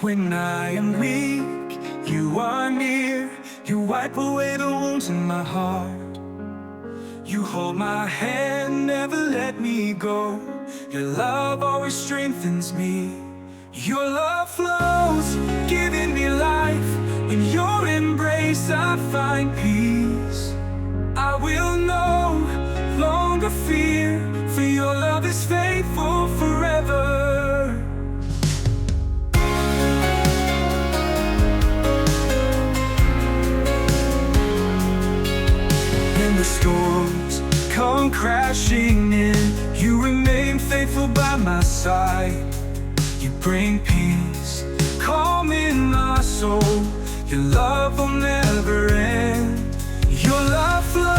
When I am weak, you are near. You wipe away the wounds in my heart. You hold my hand, never let me go. Your love always strengthens me. Your love flows, giving me life. In your embrace I find peace. I will no longer fear, for your love is faithful forever. When the storms come crashing in, you remain faithful by my side. You bring peace, calm in my soul. Your love will never end. Your love flows